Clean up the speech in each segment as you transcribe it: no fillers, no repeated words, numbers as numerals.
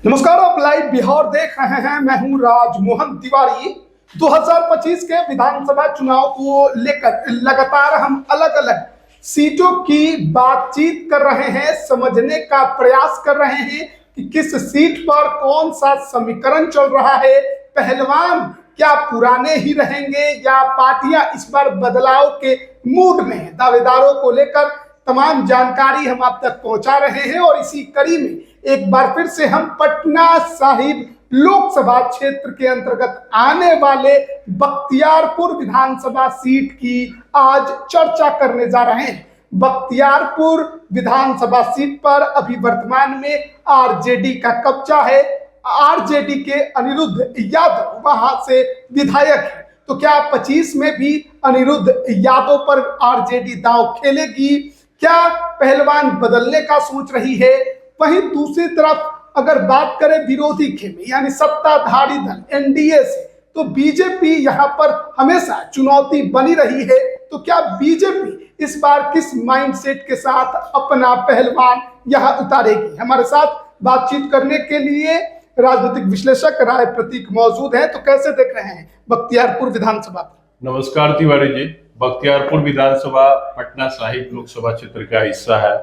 नमस्कार, आप लाइव बिहार देख रहे हैं। मैं हूं राजमोहन तिवारी। 2025 के विधानसभा चुनाव को लेकर लगातार हम अलग अलग सीटों की बातचीत कर रहे हैं, समझने का प्रयास कर रहे हैं कि किस सीट पर कौन सा समीकरण चल रहा है। पहलवान क्या पुराने ही रहेंगे या पार्टियां इस बार बदलाव के मूड में हैं? दावेदारों को लेकर तमाम जानकारी हम आप तक पहुंचा रहे हैं और इसी कड़ी में एक बार फिर से हम पटना साहिब लोकसभा क्षेत्र के अंतर्गत आने वाले बख्तियारपुर विधानसभा सीट की आज चर्चा करने जा रहे हैं। बख्तियारपुर विधानसभा सीट पर अभी वर्तमान में आरजेडी का कब्जा है। आरजेडी के अनिरुद्ध यादव वहां से विधायक है, तो क्या 25 में भी अनिरुद्ध यादव पर आरजेडी दांव खेलेगी? क्या पहलवान बदलने का सोच रही है? वहीं दूसरी तरफ अगर बात करें विरोधी खेमे यानी सत्ताधारी दल एनडीए से, तो बीजेपी यहां पर हमेशा चुनौती बनी रही है। तो क्या बीजेपी इस बार किस माइंडसेट के साथ अपना पहलवान यहां उतारेगी? हमारे साथ बातचीत करने के लिए राजनीतिक विश्लेषक राय प्रतीक मौजूद है। तो कैसे देख रहे हैं बख्तियारपुर विधानसभा? नमस्कार तिवारी जी। बख्तियारपुर विधानसभा पटना साहिब लोकसभा क्षेत्र का हिस्सा है।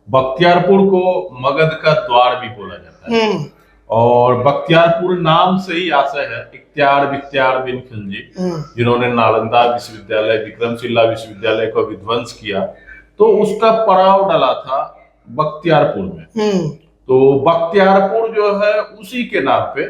बख्तियारपुर को मगध का द्वार भी बोला जाता है और बख्तियारपुर नाम से ही आशय है इख्तियार बिख्तियार बिन खिलजी, जिन्होंने नालंदा विश्वविद्यालय, विक्रमशिला विश्वविद्यालय को विध्वंस किया, तो उसका पड़ाव डाला था बख्तियारपुर में। तो बख्तियारपुर जो है उसी के नाम पे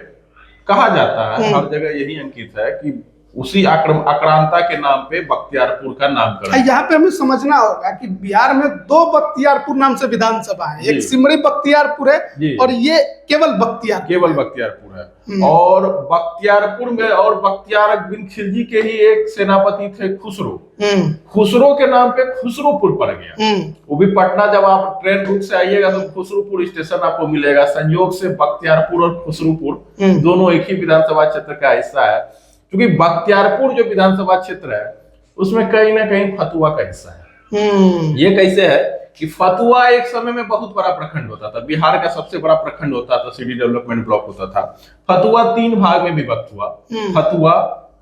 कहा जाता है, हर जगह यही अंकित है कि उसी आक्रांता के नाम पे बख्तियारपुर का नामकरण। यहाँ पे हमें समझना होगा कि बिहार में दो बख्तियारपुर नाम से विधानसभा है, एक सिमरी बख्तियारपुर है और ये केवल बख्तियारपुर है। और बख्तियारपुर में और बख्तियार बिन खिलजी के ही एक सेनापति थे खुसरो। खुसरो के नाम पे खुसरोपुर पड़ गया। वो भी पटना जब आप ट्रेन रूट से आइएगा तो खुसरोपुर स्टेशन आपको मिलेगा। संयोग से बख्तियारपुर और खुसरोपुर दोनों एक ही विधानसभा क्षेत्र का हिस्सा है। क्योंकि बख्तियारपुर जो विधानसभा क्षेत्र है उसमें कहीं ना कहीं फतुआ का हिस्सा है। ये कैसे है कि फतुआ एक समय में बहुत बड़ा प्रखंड होता था, बिहार का सबसे बड़ा प्रखंड होता था, सिटी डेवलपमेंट ब्लॉक होता था। फतुआ 3 भाग में विभक्त हुआ, फतुआ,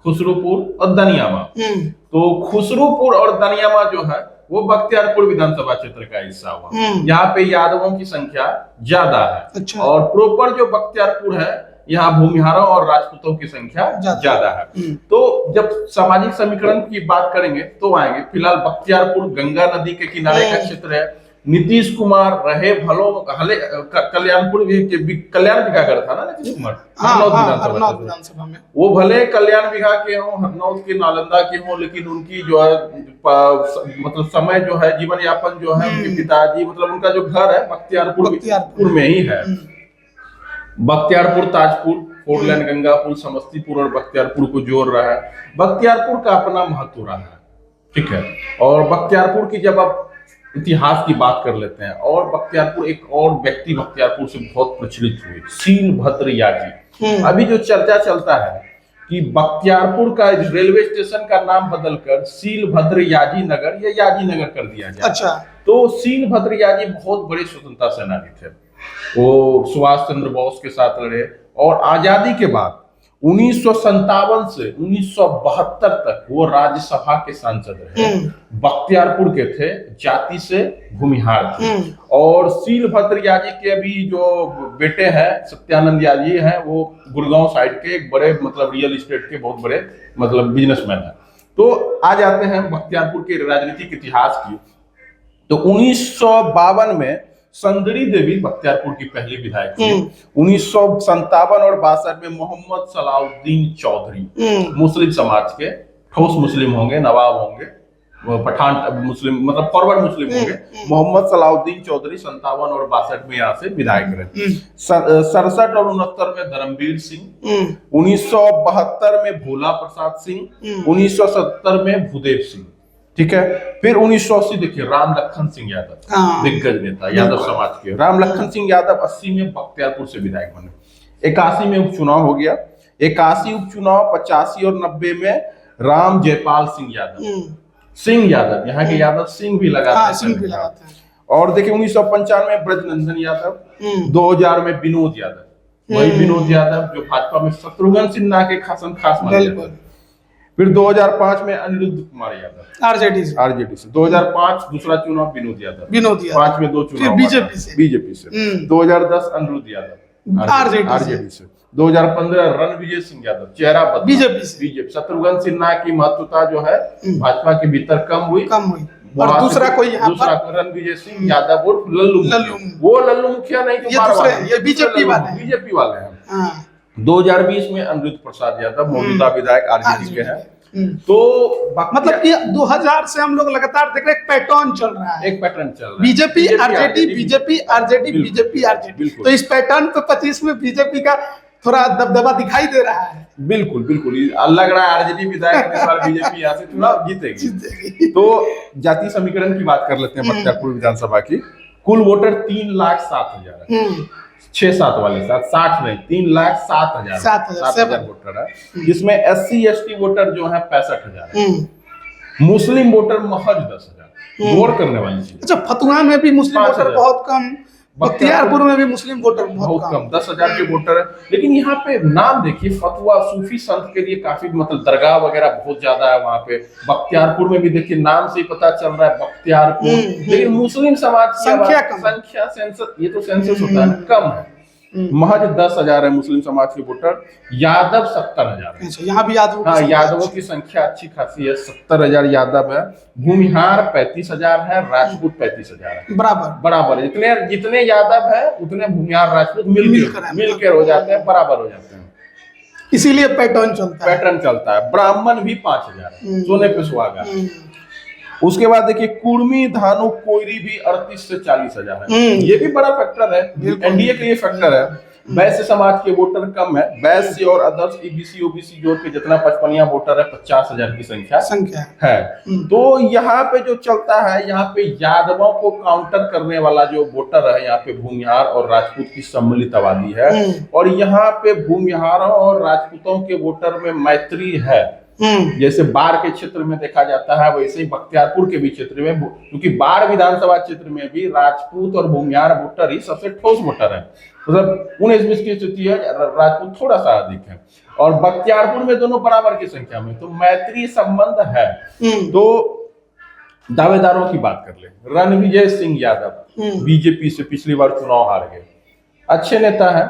खुसरूपुर और दनियामा। तो खुसरूपुर और दनियामा जो है वो बख्तियारपुर विधानसभा क्षेत्र का हिस्सा हुआ। यहाँ पे यादवों की संख्या ज्यादा है। अच्छा। और प्रॉपर जो बख्तियारपुर है यहाँ भूमिहारों और राजपूतों की संख्या ज्यादा है। तो जब सामाजिक समीकरण की बात करेंगे तो आएंगे। फिलहाल बख्तियारपुर गंगा नदी के किनारे का क्षेत्र है। नीतीश कुमार रहे भलो कल्याणपुर कल्याण विभाग था ना नीतीश कुमार, हरनौत विधानसभा में। वो भले कल्याण विभाग के हों, हरनौत के, नालंदा के हों, लेकिन उनकी जो है मतलब समय जो है, जीवन यापन जो है, उनके पिताजी मतलब उनका जो घर है बख्तियारपुर में ही है। बख्तियारपुर ताजपुर, फोरलेन, गंगापुर, समस्तीपुर और बख्तियारपुर को जोड़ रहा है। बख्तियारपुर का अपना महत्व रहा है, ठीक है। और बख्तियारपुर की जब आप इतिहास की बात कर लेते हैं, और बख्तियारपुर एक और व्यक्ति बख्तियारपुर से बहुत प्रचलित हुए, सीलभद्र याजी। अभी जो चर्चा चलता है कि बख्तियारपुर का रेलवे स्टेशन का नाम बदलकर सीलभद्र याजी नगर या याजी नगर कर दिया जाए। अच्छा। तो सीलभद्र याजी बहुत बड़े स्वतंत्रता सेनानी थे। वो सुभाष चंद्र बोस के साथ लड़े और आजादी के बाद 1957 से 1972 तक वो राज्यसभा के सांसद रहे। बख्तियारपुर के थे, जाति से भूमिहार थे। और सीलभद्र याजी के अभी जो बेटे हैं सत्यानंद याजी हैं, वो गुड़गांव साइड के एक बड़े मतलब रियल एस्टेट के बहुत बड़े मतलब बिजनेसमैन है। तो आ जाते हैं बख्तियारपुर के राजनीतिक इतिहास की। तो 1952 में संदरी देवी बख्तियारपुर की पहली विधायक थी। 1957 और 62 में मोहम्मद सलाउद्दीन चौधरी, मुस्लिम समाज के, ठोस मुस्लिम होंगे, नवाब होंगे, पठान मुस्लिम मतलब फॉरवर्ड मुस्लिम होंगे। मोहम्मद सलाउद्दीन चौधरी 57 और 62 में यहाँ से विधायक रहे। 67 और 69 में धर्मवीर सिंह, 1972 में भोला प्रसाद सिंह, 1970 में भूदेव सिंह, ठीक है। फिर 1980 देखिए राम लखन सिंह यादव, दिग्गज नेता यादव समाज के। राम लखन सिंह यादव 80 में बख्तियारपुर से विधायक बने। 81 में उपचुनाव हो गया। 81 उपचुनाव, 85 और 90 में राम जयपाल सिंह यादव, यहाँ के यादव सिंह भी लगाते हैं। और देखिए 1995 में ब्रजनंदन यादव, 2000 में विनोद यादव, वही विनोद यादव जो भाजपा में शत्रुघ्न सिन्हा के खास माने जाते हैं। फिर 2005 में अनिरुद्ध कुमार यादव आरजेडी से 2005 दूसरा चुनाव विनोद यादव 5 में 2 चुनाव बीजेपी से 2010 अनिरुद्ध यादव आरजेडी से 2015 रणविजय सिंह यादव चेहरा बदला बीजेपी शत्रुघ्न सिन्हा की महत्वता जो है भाजपा के भीतर कम हुई और दूसरा कोई रणविजय सिंह यादव और लल्लू मुखिया नहीं जो बीजेपी वाले हैं। 2020 में अनिरुद्ध प्रसाद यादव मौजूदा विधायक आरजेडी के हैं। तो मतलब कि 2000 से हम लोग लगातार देख रहे हैं, एक पैटर्न चल रहा है बीजेपी आरजेडी। तो इस पैटर्न पे 25 में बीजेपी का थोड़ा दबदबा दिखाई दे रहा है। बिल्कुल लग रहा है आरजेडी विधायक इस बार बीजेपी यहाँ से चुनाव जीतेगी। तो जातीय समीकरण की बात कर लेते हैं बख्तियारपुर विधानसभा की। कुल वोटर 3,07,000 है, 6-7 वाले साथ 60 नहीं 3,07,000 वोटर है, जिसमें SC/ST वोटर जो है 65,000 है, मुस्लिम वोटर महज 10,000। गौर करने वाली चीज। अच्छा, फतुहा में भी मुस्लिम वोटर बहुत कम, बख्तियारपुर में भी मुस्लिम वोटर बहुत कम 10,000 के वोटर है। लेकिन यहाँ पे नाम देखिए, फतुहा सूफी संत के लिए काफी मतलब दरगाह वगैरह बहुत ज्यादा है वहाँ पे। बख्तियारपुर में भी देखिए नाम से ही पता चल रहा है बख्तियारपुर। लेकिन मुस्लिम समाज की संख्या सेंसस, ये तो सेंसस होता है, कम है, महज 10,000 है मुस्लिम समाज के वोटर। यादव 70,000 है। यहाँ भी यादवों की संख्या अच्छी खासी है, 70,000 यादव है। भूमिहार 35,000 है, राजपूत 35,000 है। बराबर जितने यादव है उतने भूमिहार राजपूत मिलकर हो जाते हैं, बराबर हो जाते हैं। इसीलिए पैटर्न चलता है। ब्राह्मण भी 5,000 है, सोने पे सुहागा। उसके बाद देखिए कुर्मी धानु कोयरी भी 38 से 40,000 है। ये भी बड़ा फैक्टर है, एनडीए के लिए फैक्टर है। वैश्य समाज के वोटर कम है, वैश्य और अदर्स ईबीसी ओबीसी जोड़ के जितना 55 वोटर है 50,000 की संख्या है। तो यहाँ पे जो चलता है, यहाँ पे यादवों को काउंटर करने वाला जो वोटर है, यहाँ पे भूमिहार और राजपूत की सम्मिलित आबादी है। और यहाँ पे भूमिहारों और राजपूतों के वोटर में मैत्री है। जैसे बाढ़ के क्षेत्र में देखा जाता है, वैसे ही बख्तियारपुर के भी क्षेत्र में, क्योंकि बाढ़ विधानसभा क्षेत्र में भी राजपूत और भूमिहार वोटर ही सबसे ठोस वोटर है। मतलब 19-20 की स्थिति है, राजपूत थोड़ा सा अधिक है। और बख्तियारपुर में दोनों बराबर की संख्या में, तो मैत्री संबंध है। तो दावेदारों की बात कर ले। रणविजय सिंह यादव बीजेपी से पिछली बार चुनाव हार गए, अच्छे नेता है।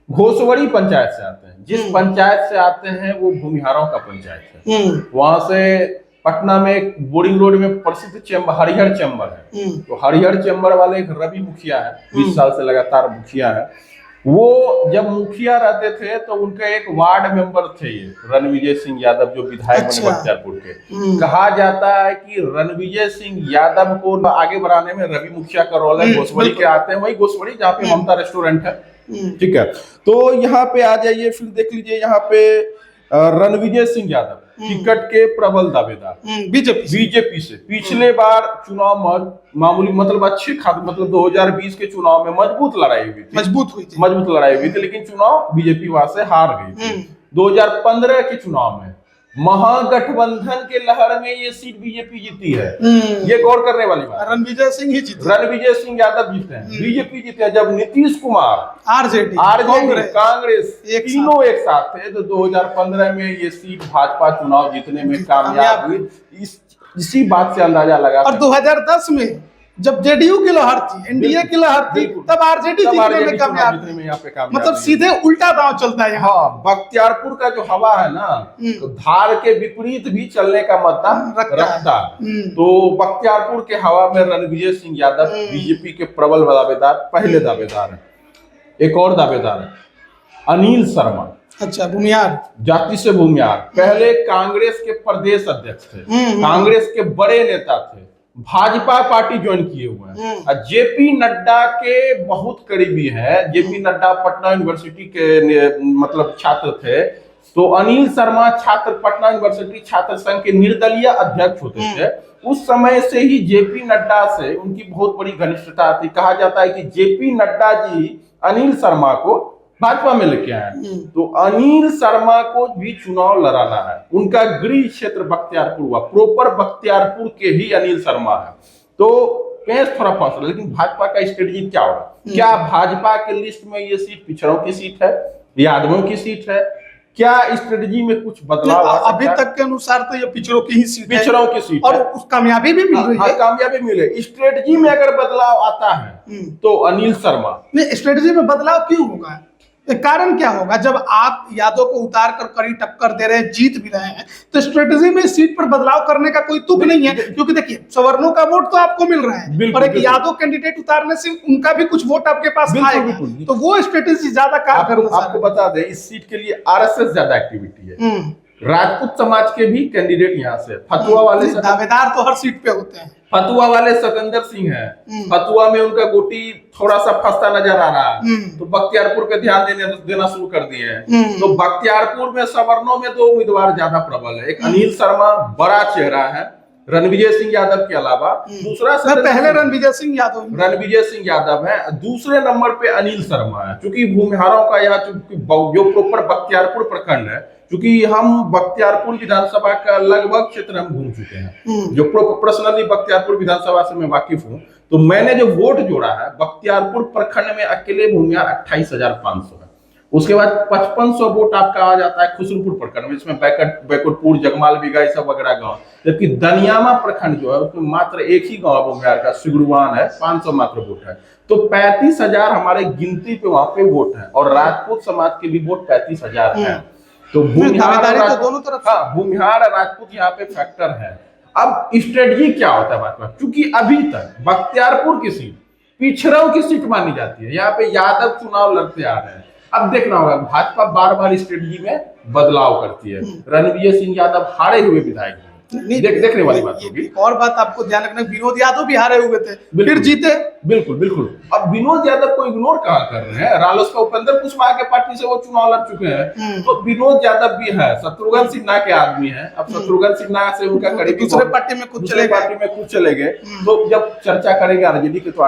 घोसवड़ी पंचायत से आते हैं, जिस पंचायत से आते हैं वो भूमिहारों का पंचायत है। वहां से पटना में बोरिंग रोड में प्रसिद्ध चैम्बर हरिहर चैम्बर है। तो हरिहर चैम्बर वाले एक रवि मुखिया है, 20 साल से लगातार मुखिया है। वो जब मुखिया रहते थे तो उनके एक वार्ड मेंबर थे ये रणविजय सिंह यादव, जो विधायक बने बख्तियारपुर के। कहा जाता है कि रणविजय सिंह यादव को आगे बढ़ाने में रवि मुखिया का रोल है। घोसवड़ी के आते हैं, वही घोसवड़ी जहाँ पे ममता रेस्टोरेंट है, ठीक है। तो यहाँ पे आ जाइए, फिर देख लीजिए यहाँ पे रणविजय सिंह यादव टिकट के प्रबल दावेदार बीजेपी से। पिछले बार चुनाव मामूली मतलब अच्छी खासी, मतलब 2020 के चुनाव में मजबूत लड़ाई हुई थी, लेकिन चुनाव बीजेपी वहां से हार गई थी। 2015 के चुनाव में महागठबंधन के लहर में ये सीट बीजेपी जीती है। ये गौर करने वाली बात। रणविजय सिंह यादव जीते हैं, बीजेपी जीते हैं। जब नीतीश कुमार आरजेडी कांग्रेस तीनों एक साथ थे, तो 2015 में ये सीट भाजपा चुनाव जीतने में कामयाब हुई। इसी बात से अंदाजा लगा। और 2010 में जब जेडीयू की लहर थी, एनडीए की लहर थी, तब आरजेडी जीतने में कामयाब। मतलब सीधे उल्टा दांव चलता है। हाँ, बख्तियारपुर का जो हवा है ना, तो धार के विपरीत भी चलने का मद्दा रखता है। तो बख्तियारपुर के हवा में रणविजय सिंह यादव बीजेपी के प्रबल दावेदार, पहले दावेदार है। एक और दावेदार है अनिल शर्मा। अच्छा, भूमिहार जाति से भूमिहार, पहले कांग्रेस के प्रदेश अध्यक्ष थे, कांग्रेस के बड़े नेता थे, भाजपा पार्टी ज्वाइन किए हुए हैं। जेपी नड्डा के बहुत करीबी है। जेपी नड्डा पटना यूनिवर्सिटी के मतलब छात्र थे। तो अनिल शर्मा पटना यूनिवर्सिटी छात्र संघ के निर्दलीय अध्यक्ष होते थे। उस समय से ही जेपी नड्डा से उनकी बहुत बड़ी घनिष्ठता थी। कहा जाता है कि जेपी नड्डा जी अनिल शर्मा को भाजपा में लेके आए। तो अनिल शर्मा को भी चुनाव लड़ाना है। उनका गृह क्षेत्र बख्तियारपुर हुआ, प्रॉपर बख्तियारपुर के ही अनिल शर्मा है। तो पेंच थोड़ा फंस रहा है, लेकिन भाजपा का स्ट्रेटजी क्या होगा? क्या भाजपा के लिस्ट में ये सीट पिछड़ों की सीट है, यादवों की सीट है? क्या स्ट्रेटजी में कुछ बदलाव आ सकता है? अभी तक के अनुसार तो ये पिछड़ों की ही सीट है, पिछड़ों की सीट और है। उस कामयाबी भी मिल रही है। कामयाबी मिले। स्ट्रेटजी में अगर बदलाव आता है तो अनिल शर्मा। नहीं, स्ट्रेटजी में बदलाव क्यों होगा? कारण क्या होगा? जब आप यादव को उतार कर कड़ी टक्कर दे रहे हैं, जीत भी रहे हैं, तो स्ट्रेटजी में सीट पर बदलाव करने का कोई तुक नहीं है, क्योंकि देखिए सवर्णों का वोट तो आपको मिल रहा है और एक यादव कैंडिडेट उतारने से उनका भी कुछ वोट आपके पास आएगा, तो वो स्ट्रेटजी ज्यादा कारगर। आपको बता दें, इस सीट के लिए आरएसएस ज्यादा एक्टिविटी है। राजपूत समाज के भी कैंडिडेट यहाँ से, फतुआ वाले दावेदार तो हर सीट पे होते हैं। फतुआ वाले सिकंदर सिंह है, फतुआ में उनका गोटी थोड़ा सा फंसता नजर आ रहा है, तो बख्तियारपुर पे ध्यान देना शुरू कर दिए हैं। तो बख्तियारपुर में सवर्णों में 2 उम्मीदवार ज्यादा प्रबल है। एक अनिल शर्मा बड़ा चेहरा है रणविजय सिंह यादव के अलावा, दूसरा पहले रणविजय सिंह यादव है, दूसरे नंबर पे अनिल शर्मा है। क्योंकि भूमिहारों का यहाँ जो प्रॉपर बख्तियारपुर प्रखंड है, क्योंकि हम बख्तियारपुर विधानसभा का लगभग क्षेत्र हम घूम चुके हैं, जो पर्सनली बख्तियारपुर विधानसभा से मैं वाकिफ हूँ, तो मैंने जो वोट जोड़ा है बख्तियारपुर प्रखंड में अकेले भूमिहार 28,500 है। उसके बाद 5500 वोट आपका आ जाता है खुसरूपुर प्रखंड में, इसमें बैकुटपुर, जगमाल बिगा, सब वगैरह गाँव। जबकि दनियामा प्रखंड जो है उसमें मात्र एक ही गाँव भूमिहार का सिगुड़वान है, 500 मात्र वोट है। तो 35,000 हमारे गिनती पे वहां पे वोट है, और राजपूत समाज के भी वोट 35,000 है। तो भूमिहार तो दोनों तरफ, हाँ, भूमिहार और राजपूत यहाँ पे फैक्टर है। अब स्ट्रेटजी क्या होता है भाजपा? क्योंकि अभी तक बख्तियारपुर की सीट पिछड़ों की सीट मानी जाती है, यहाँ पे यादव चुनाव लड़ते आ रहे हैं। अब देखना होगा, भाजपा बार बार स्ट्रेटजी में बदलाव करती है। रणविजय सिंह यादव हारे हुए विधायक हैं, देखने वाली बात होगी। और बात आपको ध्यान रखना, विनोद यादव भी हारे हुए थे, फिर जीते। बिल्कुल। अब विनोद यादव को इग्नोर कहाँ कर रहे हैं? रालोसपा उपेंद्र कुशवाहा के पार्टी से वो चुनाव लड़ चुके हैं, तो विनोद यादव भी है, शत्रुघ्न सिन्हा के आदमी है। अब शत्रुघ्न सिन्हा से उनका करीबी दूसरे पार्टी में कुछ चले गए, तो जब चर्चा करेंगे आरजेडी के तो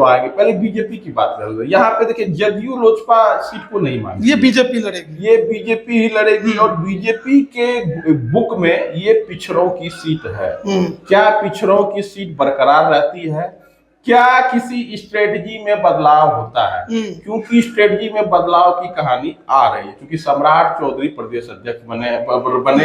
आएंगे। पहले बीजेपी की बात कर रहे हैं। यहाँ पे देखिए, जदयू लोजपा सीट को नहीं मानती, ये बीजेपी लड़ेगी, ये बीजेपी ही लड़ेगी। और बीजेपी के बुक में ये पिछड़ों की सीट है। क्या पिछड़ों की सीट बरकरार रहती है? क्या किसी स्ट्रेटजी में बदलाव होता है? क्योंकि स्ट्रेटजी में बदलाव की कहानी आ रही है, क्योंकि सम्राट चौधरी प्रदेश अध्यक्ष बने,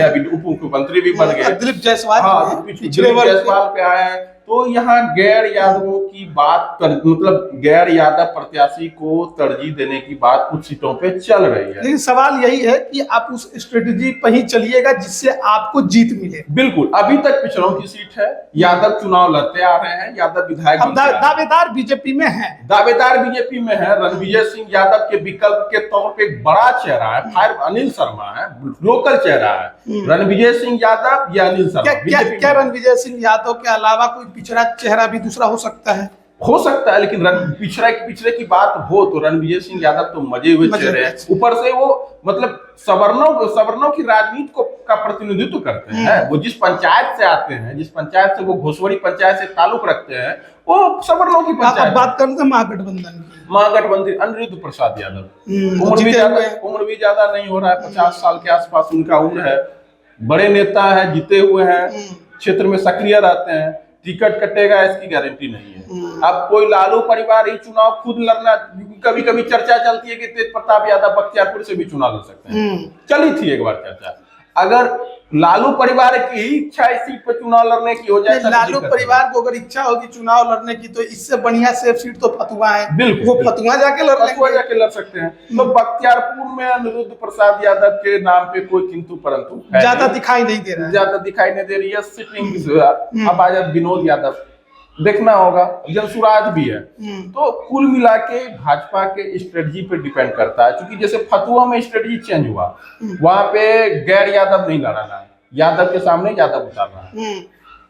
अभी उप मुख्यमंत्री भी बन गए। दिलीप जायसवाल, हाँ, जायसवाल पे आए हैं। तो यहाँ गैर यादवों की बात मतलब गैर यादव प्रत्याशी को तरजीह देने की बात कुछ सीटों पे चल रही है। लेकिन सवाल यही है कि आप उस स्ट्रेटजी पर ही चलिएगा जिससे आपको जीत मिले। बिल्कुल, अभी तक पिछड़ों की सीट है, यादव चुनाव लड़ते आ रहे हैं, यादव विधायक दावेदार बीजेपी में है, रणविजय सिंह यादव के विकल्प के तौर पे एक बड़ा चेहरा है, फायर अनिल शर्मा है, लोकल चेहरा है। रणविजय सिंह यादव या अनिल शर्मा? क्या रणविजय सिंह यादव के अलावा कोई पिछड़ा चेहरा भी दूसरा हो सकता है? लेकिन पिछड़े की बात हो तो रणविजय सिंह यादव तो मजे हुए चेहरे हैं। ऊपर से वो मतलब सवर्णों की राजनीति का प्रतिनिधित्व करते हैं। वो जिस पंचायत से आते हैं, जिस पंचायत से वो घोसवड़ी पंचायत से ताल्लुक रखते हैं, वो सवर्णों की पंचायत। बात करते हैं महागठबंधन अनिरुद्ध प्रसाद यादव, उम्र भी ज्यादा नहीं हो रहा है, 50 साल के आसपास उनका उम्र है, बड़े नेता है, जीते हुए हैं, क्षेत्र में सक्रिय रहते हैं। टिकट कटेगा इसकी गारंटी नहीं है। अब कोई लालू परिवार ही चुनाव खुद लड़ना, कभी कभी चर्चा चलती है कि तेज प्रताप यादव बख्तियारपुर से भी चुनाव लड़ सकते हैं, चली थी एक बार चर्चा। अगर लालू परिवार की ही इच्छा इस सीट पर चुनाव लड़ने की हो जाए, लालू परिवार को अगर इच्छा होगी चुनाव लड़ने की, तो इससे बढ़िया सेफ सीट तो फतुआ है। बिल्कुल, वो फतुआ जाके लड़ सकते हैं। तो बख्तियारपुर में अनिरुद्ध प्रसाद यादव के नाम पे कोई किंतु परंतु ज्यादा दिखाई नहीं दे रही है सिटिंग। अब आ जाए विनोद यादव, देखना होगा, जनसुराज भी है। तो कुल मिला के भाजपा के स्ट्रेटजी पे डिपेंड करता है, क्योंकि जैसे फतुआ में स्ट्रेटजी चेंज हुआ, वहां पे गैर यादव नहीं लड़ाना है, यादव के सामने यादव उतारना है।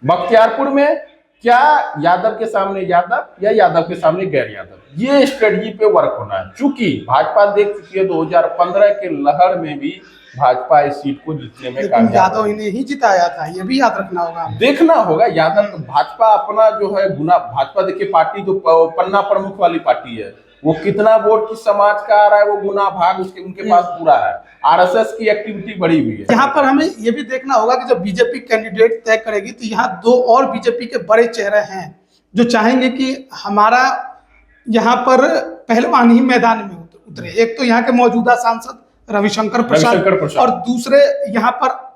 बख्तियारपुर में क्या यादव के सामने यादव या यादव के सामने गैर यादव, ये स्ट्रेटजी पे वर्क होना है। चूंकि भाजपा देख चुकी है 2015 के लहर में भी भाजपा इस सीट को जीतने में कामयाब, यादव इन्हें ही जिताया था, ये भी याद रखना होगा, देखना होगा। यादव भाजपा अपना जो है गुना, भाजपा देखिए पार्टी जो पन्ना प्रमुख वाली पार्टी है, वो कितना वोट किस समाज का आ रहा है, वो गुना भाग उनके पास पूरा है। आरएसएस की एक्टिविटी बढ़ी हुई है। यहाँ पर हमें ये भी देखना होगा कि जब बीजेपी कैंडिडेट तय करेगी तो यहाँ 2 और बीजेपी के बड़े चेहरे हैं, जो चाहेंगे कि हमारा यहाँ पर पहलवान ही मैदान में उतरे। एक तो यहाँ के मौजूदा सांसद रविशंकर प्रसाद और दूसरे यहाँ पर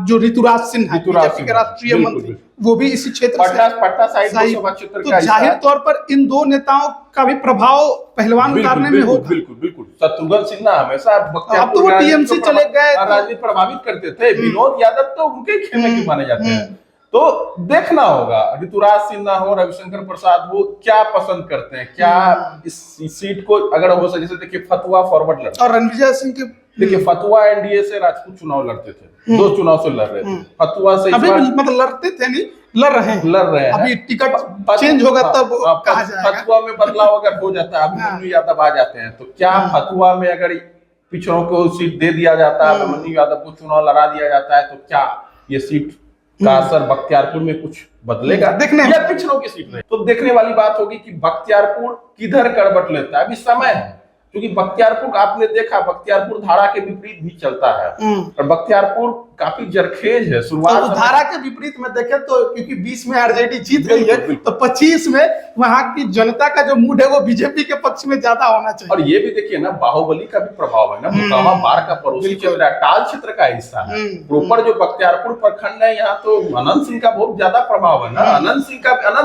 जो ऋतुराज सिन्हा बीजेपी के राष्ट्रीय मंत्री, वो भी इसी क्षेत्र पटना साहिब क्षेत्र का। तो जाहिर तौर पर इन दो नेताओं का भी प्रभाव पहलवान उतारने में होगा। बिल्कुल। शत्रुघ्न सिन्हा हमेशा अब तो वो टीएमसी चले गए, राजनीति प्रभावित करते थे। विनोद यादव तो उनके खेमे के माने जाते हैं। तो देखना होगा ऋतुराज सिन्हा हो, रविशंकर प्रसाद हो, क्या पसंद करते हैं, क्या इस सीट को अगर हो सके। जैसे देखिए फतुहा फॉरवर्ड लड़ते और रणविजय सिंह के, देखिए फतुहा एनडीए से राजपूत चुनाव लड़ते थे, 2 चुनाव से लड़ रहे थे। फतुहा से अभी मतलब लड़ते थे नहीं, लड़ रहे हैं। अभी टिकट चेंज होगा तब कहा जाएगा। फतुहा में बदलाव अगर हो जाता है, अभी मन्नू यादव आ जाते हैं, तो क्या फतुहा में अगर पिछड़ों को सीट दे दिया जाता है, मन्नू यादव को चुनाव लड़ा दिया जाता है, तो क्या ये सीट का असर बख्तियारपुर में कुछ बदलेगा देखने या पिछड़ों की सीट रहे? तो देखने वाली बात होगी कि बख्तियारपुर किधर करवट लेता है। अभी समय है, क्योंकि बख्तियारपुर आपने देखा, बख्तियारपुर धारा के विपरीत भी चलता है और बख्तियारपुर काफी जरखेज है। शुरुआत तो धारा के विपरीत में देखें तो क्योंकि 20 में आरजेडी जीत गई है, तो 25 में वहां की जनता का जो मूड है वो बीजेपी के पक्ष में ज्यादा होना चाहिए। और ये भी देखिए ना, बाहुबली का भी प्रभाव है ना। मोकामा बाढ़ का पड़ोसी क्षेत्र है, टाल क्षेत्र का हिस्सा है। प्रॉपर जो बख्तियारपुर प्रखंड है, यहाँ तो अनंत सिंह का बहुत ज्यादा प्रभाव है ना। अनंत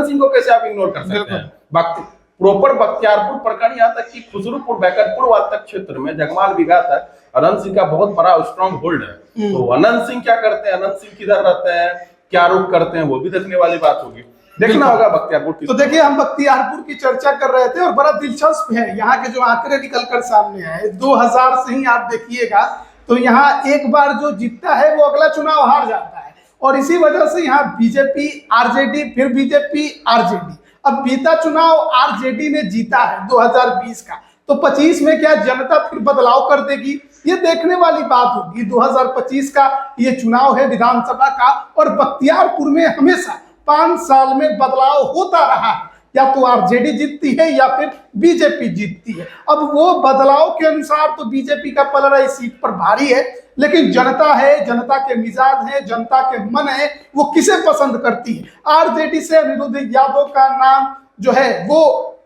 सिंह को कैसे आप इग्नोर कर सकते हैं? प्रॉपर बख्तियारपुर प्रखंड, यहाँ तक कि खुसरूपुर बैकटपुर वाल तक क्षेत्र में जगमाल बीघा तक अनंत सिंह का बहुत बड़ा स्ट्रॉन्ग होल्ड है। तो अनंत सिंह क्या करते हैं, अनंत सिंह किधर रहते हैं, क्या रुख करते हैं, वो भी देखने वाली बात होगी। देखना होगा बख्तियारपुर की। तो देखिए, हम बख्तियारपुर की चर्चा कर रहे थे और बड़ा दिलचस्प है यहाँ के जो आंकड़े निकलकर सामने आए। 2000 से ही आप देखिएगा तो यहाँ एक बार जो जीतता है वो अगला चुनाव हार जाता है, और इसी वजह से यहाँ बीजेपी आरजेडी, फिर बीजेपी आरजेडी। अब बीता चुनाव आरजेडी ने जीता है 2020 का, तो 25 में क्या जनता फिर बदलाव कर देगी, ये देखने वाली बात होगी। 2025 का ये चुनाव है विधानसभा का, और बख्तियारपुर में हमेशा 5 साल में बदलाव होता रहा है। या तो आरजेडी जीतती है या फिर बीजेपी जीतती है। अब वो बदलाव के अनुसार तो बीजेपी का पलड़ा इस सीट पर भारी है, लेकिन जनता है, जनता के मिजाज है, जनता के मन है, वो किसे पसंद करती है। आरजेडी से अनिरुद्ध यादव का नाम जो है वो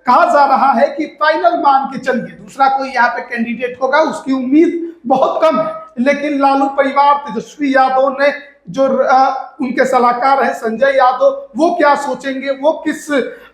कहा जा रहा है कि फाइनल मान के चलिए, दूसरा कोई यहाँ पे कैंडिडेट होगा उसकी उम्मीद बहुत कम है। लेकिन लालू परिवार, तेजस्वी यादव ने जो उनके सलाहकार हैं संजय यादव, वो क्या सोचेंगे, वो किस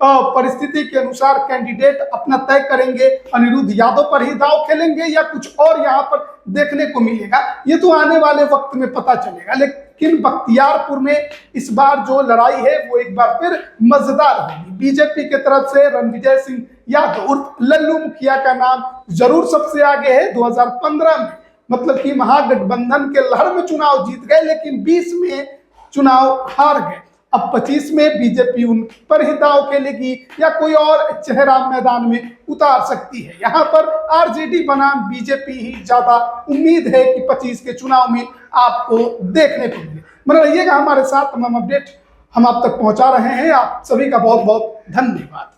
परिस्थिति के अनुसार कैंडिडेट अपना तय करेंगे, अनिरुद्ध यादव पर ही दांव खेलेंगे या कुछ और यहाँ पर देखने को मिलेगा, ये तो आने वाले वक्त में पता चलेगा। लेकिन बख्तियारपुर में इस बार जो लड़ाई है वो एक बार फिर मजेदार होगी। बीजेपी की तरफ से रणविजय सिंह यादव उर्फ लल्लू मुखिया का नाम जरूर सबसे आगे है। 2015 में मतलब कि महागठबंधन के लहर में चुनाव जीत गए, लेकिन 20 में चुनाव हार गए। अब 25 में बीजेपी उन पर ही दांव खेलेगी या कोई और चेहरा मैदान में उतार सकती है। यहाँ पर आरजेडी बनाम बीजेपी ही ज्यादा उम्मीद है कि 25 के चुनाव में आपको देखने को मिले। बने रहिएगा हमारे साथ, तमाम अपडेट हम आप तक पहुंचा रहे हैं। आप सभी का बहुत बहुत धन्यवाद।